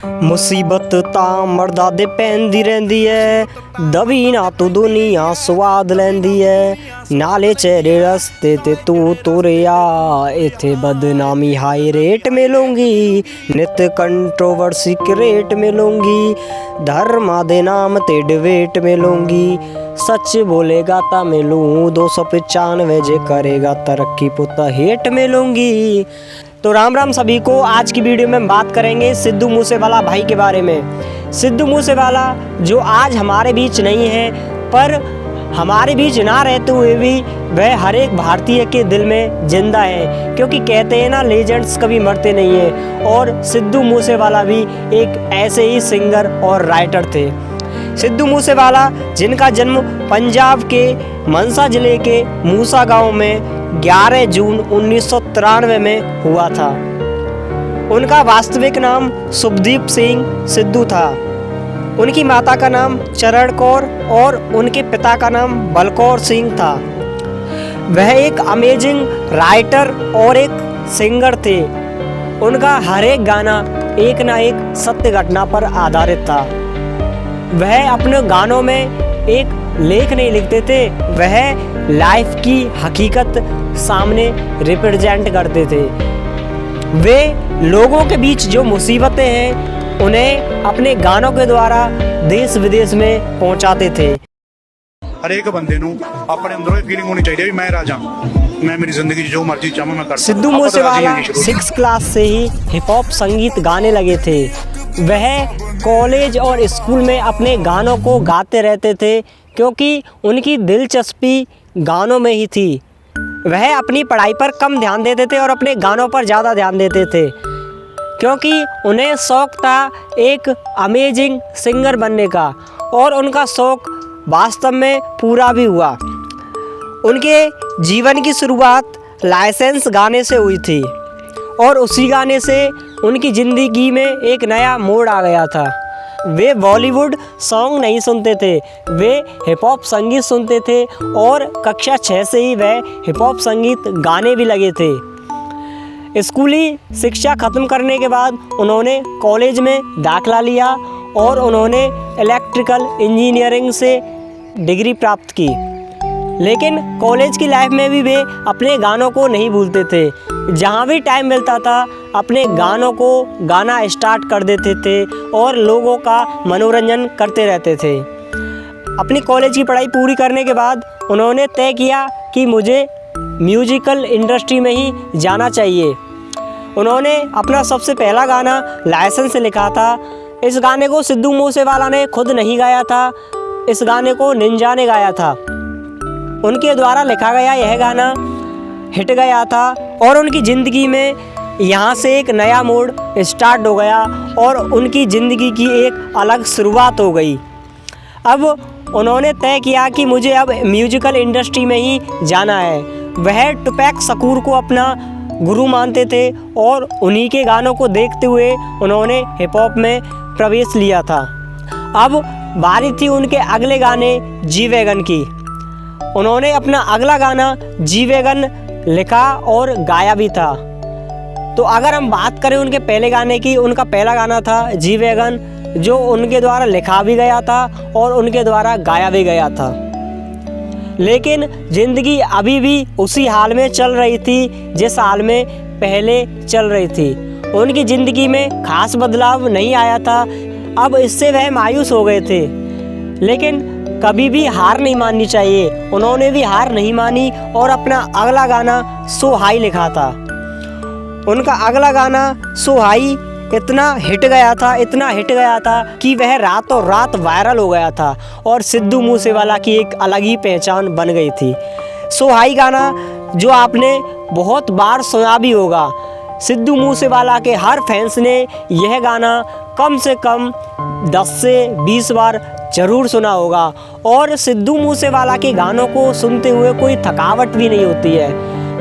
मुसीबत ਤਾਂ ਮਰਦਾ ਦੇ ਪੈਂਦੀ ਰਹਿੰਦੀ ਐ ਦਵੀ ਨਾ ਤੂੰ ਦੁਨੀਆ ਸਵਾਦ ਲੈਂਦੀ ਐ ਨਾਲੇ ਚਿਹਰੇ ਰਸਤੇ ਤੇ ਤੂੰ ਤੁਰਿਆ ਇੱਥੇ ਬਦਨਾਮੀ ਹਾਈ ਰੇਟ ਮਿਲੂੰਗੀ ਨਿਤ ਕੰਟਰੋਵਰਸੀ ਕ੍ਰੀਏਟ ਮਿਲੂੰਗੀ ਧਰਮਾਂ ਦੇ ਨਾਮ ਤੇ ਡਿਬੇਟ ਮਿਲੂੰਗੀ सच बोलेगा ता मिलूँ 295 जे करेगा तरक्की पुता हेट मिलूंगी। तो राम राम सभी को। आज की वीडियो में बात करेंगे सिद्धू मूसेवाला भाई के बारे में। सिद्धू मूसेवाला जो आज हमारे बीच नहीं है, पर हमारे बीच ना रहते हुए भी वह हर एक भारतीय के दिल में जिंदा है, क्योंकि कहते हैं ना लेजेंड्स कभी मरते नहीं हैं। और सिद्धू मूसेवाला भी एक ऐसे ही सिंगर और राइटर थे। सिद्धू मूसेवाला जिनका जन्म पंजाब के मनसा ज़िले के मूसा गांव में 11 जून 1993 में हुआ था। उनका वास्तविक नाम शुभदीप सिंह सिद्धू था। उनकी माता का नाम चरण कौर और उनके पिता का नाम बलकौर सिंह था। वह एक अमेजिंग राइटर और एक सिंगर थे। उनका हर एक गाना एक ना एक सत्य घटना पर आधारित था। वह अपने गानों में एक लेख नहीं लिखते थे, वह लाइफ की हकीकत सामने रिप्रेजेंट करते थे। वे लोगों के बीच जो मुसीबतें हैं उन्हें अपने गानों के द्वारा देश विदेश में पहुंचाते थे। हर एक बंदे नूं अपने अंदरों ये फीलिंग होनी चाहिए भी मैं राजा, मैं मेरी जिंदगी जो मर्जी चाहूँ मैं कर। सिद्धू मूसेवाला 6 क्लास से ही हिप हॉप संगीत गाने लगे थे। वह कॉलेज और स्कूल में अपने गानों को गाते रहते थे, क्योंकि उनकी दिलचस्पी गानों में ही थी। वह अपनी पढ़ाई पर कम ध्यान देते थे और अपने गानों पर ज़्यादा ध्यान देते थे, क्योंकि उन्हें शौक़ था एक अमेजिंग सिंगर बनने का, और उनका शौक़ वास्तव में पूरा भी हुआ। उनके जीवन की शुरुआत लाइसेंस गाने से हुई थी, और उसी गाने से उनकी ज़िंदगी में एक नया मोड़ आ गया था। वे बॉलीवुड सॉन्ग नहीं सुनते थे, वे हिप हॉप संगीत सुनते थे, और कक्षा 6 से ही वह हिप हॉप संगीत गाने भी लगे थे। स्कूली शिक्षा ख़त्म करने के बाद उन्होंने कॉलेज में दाखिला लिया और उन्होंने इलेक्ट्रिकल इंजीनियरिंग से डिग्री प्राप्त की। लेकिन कॉलेज की लाइफ में भी वे अपने गानों को नहीं भूलते थे। जहाँ भी टाइम मिलता था अपने गानों को गाना स्टार्ट कर देते थे और लोगों का मनोरंजन करते रहते थे। अपनी कॉलेज की पढ़ाई पूरी करने के बाद उन्होंने तय किया कि मुझे म्यूजिकल इंडस्ट्री में ही जाना चाहिए। उन्होंने अपना सबसे पहला गाना लाइसेंस से लिखा था। इस गाने को सिद्धू मूसेवाला ने खुद नहीं गाया था, इस गाने को निंजा ने गाया था। उनके द्वारा लिखा गया यह गाना हिट गया था और उनकी ज़िंदगी में यहाँ से एक नया मोड़ स्टार्ट हो गया और उनकी ज़िंदगी की एक अलग शुरुआत हो गई। अब उन्होंने तय किया कि मुझे अब म्यूजिकल इंडस्ट्री में ही जाना है। वह टुपैक शकूर को अपना गुरु मानते थे और उन्हीं के गानों को देखते हुए उन्होंने हिप हॉप में प्रवेश लिया था। अब बारी थी उनके अगले गाने जी वैगन की। उन्होंने अपना अगला गाना जी वैगन लिखा और गाया भी था। तो अगर हम बात करें उनके पहले गाने की, उनका पहला गाना था जी वैगन, जो उनके द्वारा लिखा भी गया था और उनके द्वारा गाया भी गया था। लेकिन ज़िंदगी अभी भी उसी हाल में चल रही थी जिस हाल में पहले चल रही थी। उनकी ज़िंदगी में खास बदलाव नहीं आया था। अब इससे वह मायूस हो गए थे, लेकिन कभी भी हार नहीं माननी चाहिए। उन्होंने भी हार नहीं मानी और अपना अगला गाना सो हाई लिखा था। उनका अगला गाना सो हाई इतना हिट गया था कि वह रातों रात वायरल हो गया था और सिद्धू मूसेवाला की एक अलग ही पहचान बन गई थी। सो हाई गाना जो आपने बहुत बार सुना भी होगा। सिद्धू मूसेवाला के हर फैंस ने यह गाना कम से कम 10 से 20 बार ज़रूर सुना होगा, और सिद्धू मूसेवाला के गानों को सुनते हुए कोई थकावट भी नहीं होती है।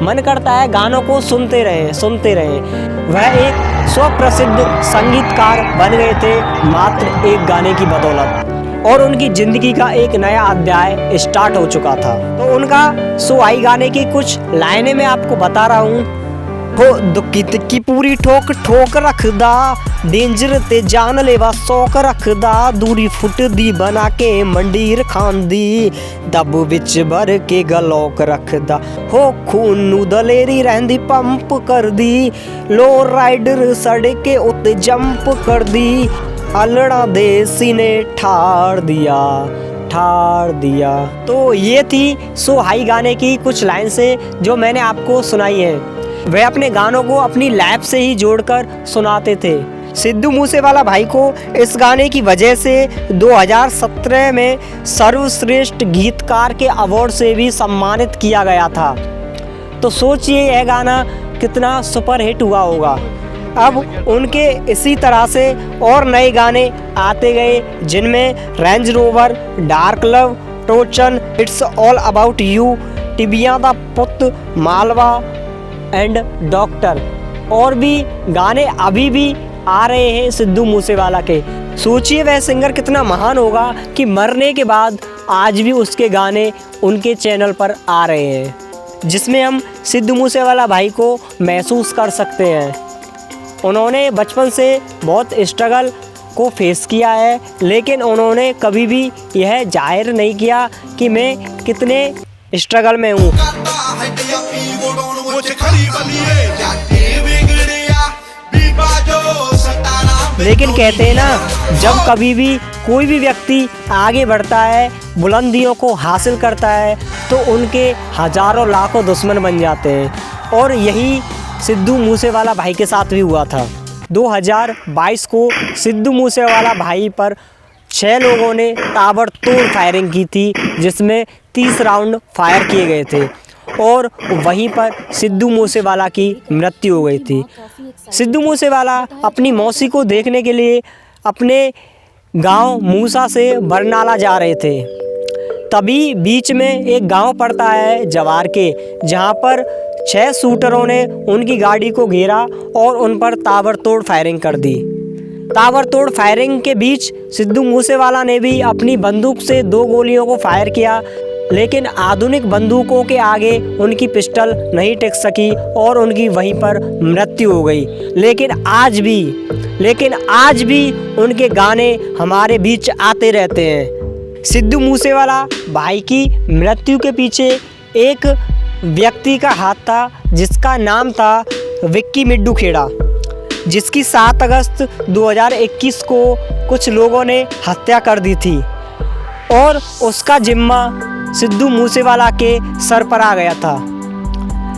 मन करता है गानों को सुनते रहें। वह एक स्वप्रसिद्ध संगीतकार बन गए थे मात्र एक गाने की बदौलत, और उनकी ज़िंदगी का एक नया अध्याय स्टार्ट हो चुका था। तो उनका सो हाई गाने की कुछ लाइनें मैं आपको बता रहा हूँ। हो दुखी तिक्की पूरी ठोक ठोक रखदा, डेंजर ते जानलेवा शौक रखदा, दूरी फुट दी बना के मंडीर खांदी, दब विच भर के गलौक रखदा, हो खून नू दलेरी रहंदी पंप कर दी, लो राइडर सड़के उत्ते जंप कर दी, अलड़ा दे सीने ठाड़ दिया। तो ये थी सो हाई गाने की कुछ लाइन से जो मैंने आपको सुनाई है। वह अपने गानों को अपनी लाइफ से ही जोड़कर सुनाते थे। सिद्धू मूसेवाला भाई को इस गाने की वजह से 2017 में सर्वश्रेष्ठ गीतकार के अवार्ड से भी सम्मानित किया गया था। तो सोचिए यह गाना कितना सुपरहिट हुआ होगा। अब उनके इसी तरह से और नए गाने आते गए, जिनमें Range Rover, dark love, Tochan, it's all about you, Tibeyan Da Putt, Malwa and doctor, और भी गाने अभी भी आ रहे हैं सिद्धू मूसेवाला के। सोचिए वह सिंगर कितना महान होगा कि मरने के बाद आज भी उसके गाने उनके चैनल पर आ रहे हैं, जिसमें हम सिद्धू मूसेवाला भाई को महसूस कर सकते हैं। उन्होंने बचपन से बहुत स्ट्रगल को फेस किया है, लेकिन उन्होंने कभी भी यह जाहिर नहीं किया कि मैं कितने स्ट्रगल में हूँ। लेकिन कहते हैं ना, जब कभी भी कोई भी व्यक्ति आगे बढ़ता है, बुलंदियों को हासिल करता है, तो उनके हजारों लाखों दुश्मन बन जाते हैं। और यही सिद्धू मूसेवाला भाई के साथ भी हुआ था। 2022 को सिद्धू मूसेवाला भाई पर 6 लोगों ने ताबड़तोड़ फायरिंग की थी, जिसमें 30 राउंड फायर किए गए थे और वहीं पर सिद्धू मूसेवाला की मृत्यु हो गई थी। सिद्धू मूसेवाला अपनी मौसी को देखने के लिए अपने गांव मूसा से बरनाला जा रहे थे। तभी बीच में एक गांव पड़ता है जवार के, जहां पर 6 शूटरों ने उनकी गाड़ी को घेरा और उन पर ताबड़तोड़ फायरिंग कर दी। ताबड़तोड़ फायरिंग के बीच सिद्धू मूसेवाला ने भी अपनी बंदूक से 2 गोलियों को फायर किया, लेकिन आधुनिक बंदूकों के आगे उनकी पिस्टल नहीं टिक सकी और उनकी वहीं पर मृत्यु हो गई। लेकिन आज भी उनके गाने हमारे बीच आते रहते हैं। सिद्धू मूसेवाला भाई की मृत्यु के पीछे एक व्यक्ति का हाथ था, जिसका नाम था विक्की मिड्डू खेड़ा, जिसकी 7 अगस्त 2021 को कुछ लोगों ने हत्या कर दी थी और उसका जिम्मा सिद्धू मूसेवाला के सर पर आ गया था।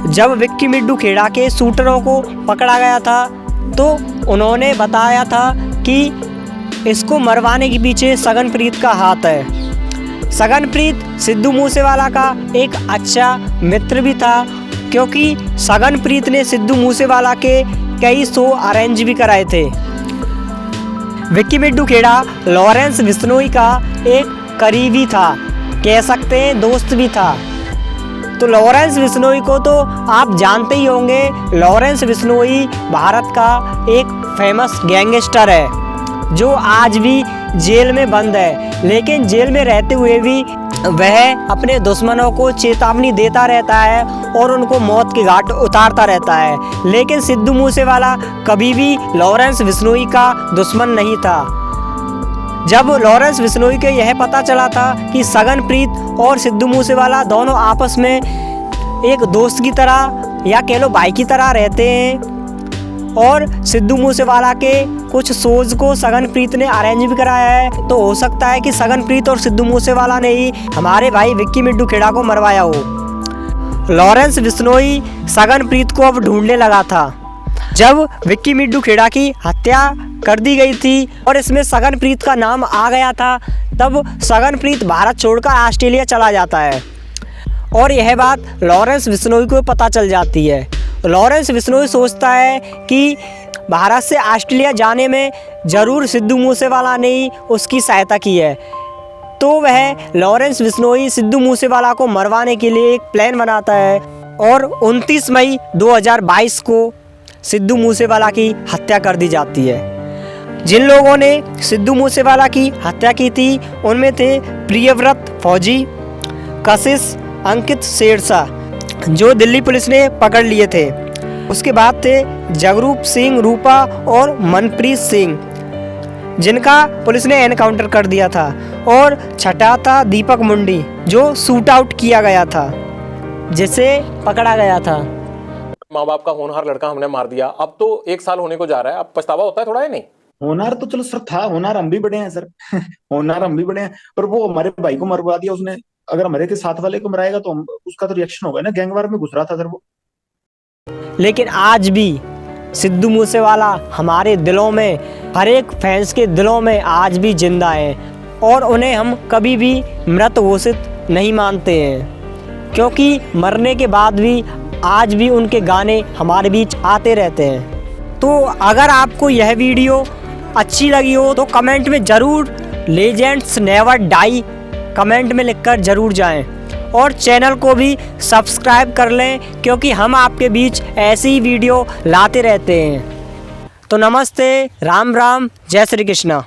जब विक्की मिड्डू खेड़ा के शूटरों को पकड़ा गया था, तो उन्होंने बताया था कि इसको मरवाने के पीछे सगनप्रीत का हाथ है। सगनप्रीत सिद्धू मूसेवाला का एक अच्छा मित्र भी था, क्योंकि सगनप्रीत ने सिद्धू मूसेवाला के कई शो अरेंज भी कराए थे। विक्की मिड्डू खेड़ा लॉरेंस बिश्नोई का एक करीबी था, कह सकते हैं दोस्त भी था। तो लॉरेंस बिश्नोई को तो आप जानते ही होंगे। लॉरेंस बिश्नोई भारत का एक फेमस गैंगस्टर है, जो आज भी जेल में बंद है, लेकिन जेल में रहते हुए भी वह अपने दुश्मनों को चेतावनी देता रहता है और उनको मौत के घाट उतारता रहता है। लेकिन सिद्धू मूसेवाला कभी भी लॉरेंस बिश्नोई का दुश्मन नहीं था। जब लॉरेंस बिश्नोई को यह पता चला था कि सगनप्रीत और सिद्धू मूसेवाला दोनों आपस में एक दोस्त की तरह या कह लो भाई की तरह रहते हैं और सिद्धू मूसेवाला के कुछ शोज को सगनप्रीत ने अरेंज भी कराया है, तो हो सकता है कि सगनप्रीत और सिद्धू मूसेवाला ने ही हमारे भाई विक्की मिड्डू खेड़ा को मरवाया हो। लॉरेंस बिश्नोई सगनप्रीत को अब ढूंढने लगा था। जब विक्की मिड्डू खेड़ा की हत्या कर दी गई थी और इसमें सगनप्रीत का नाम आ गया था, तब सगनप्रीत भारत छोड़कर ऑस्ट्रेलिया चला जाता है और यह बात लॉरेंस बिश्नोई को पता चल जाती है। लॉरेंस बिश्नोई सोचता है कि भारत से ऑस्ट्रेलिया जाने में ज़रूर सिद्धू मूसेवाला ने ही उसकी सहायता की है। तो वह लॉरेंस बिश्नोई सिद्धू मूसेवाला को मरवाने के लिए एक प्लान बनाता है और 29 मई 2022 को सिद्धू मूसेवाला की हत्या कर दी जाती है। जिन लोगों ने सिद्धू मूसेवाला की हत्या की थी उनमें थे प्रियव्रत फौजी, कशिश, अंकित शेरशाह, जो दिल्ली पुलिस ने पकड़ लिए थे। उसके बाद थे जगरूप सिंह रूपा और मनप्रीत सिंह, जिनका पुलिस ने एनकाउंटर कर दिया था। और छठा था दीपक मुंडी, जो शूट आउट किया गया था, जिसे पकड़ा गया था। माँ बाप का होनहार लड़का हमने मार दिया, अब तो 1 साल होने को जा रहा है, अब पछतावा होता है थोड़ा, है नहीं? होनहार तो चलो सर था, होनहार हम भी बड़े हैं सर होनहार हम भी बड़े हैं, पर वो हमारे भाई को मरवा दिया उसने। अगर हमारे के साथ वाले को मराएगा तो उसका तो रिएक्शन होगा ना। गैंगवार में घुस रहा था सर वो। लेकिन आज भी सिद्धू मूसेवाला हमारे दिलों में, हर एक फैंस के दिलों में आज भी जिंदा है, और उन्हें हम कभी भी मृत घोषित नहीं मानते हैं, क्योंकि मरने के बाद भी आज भी उनके गाने हमारे बीच आते रहते हैं। तो अगर आपको यह वीडियो अच्छी लगी हो तो कमेंट में ज़रूर लेजेंड्स नेवर डाई कमेंट में लिखकर ज़रूर जाएं, और चैनल को भी सब्सक्राइब कर लें, क्योंकि हम आपके बीच ऐसी वीडियो लाते रहते हैं। तो नमस्ते, राम राम, जय श्री कृष्णा।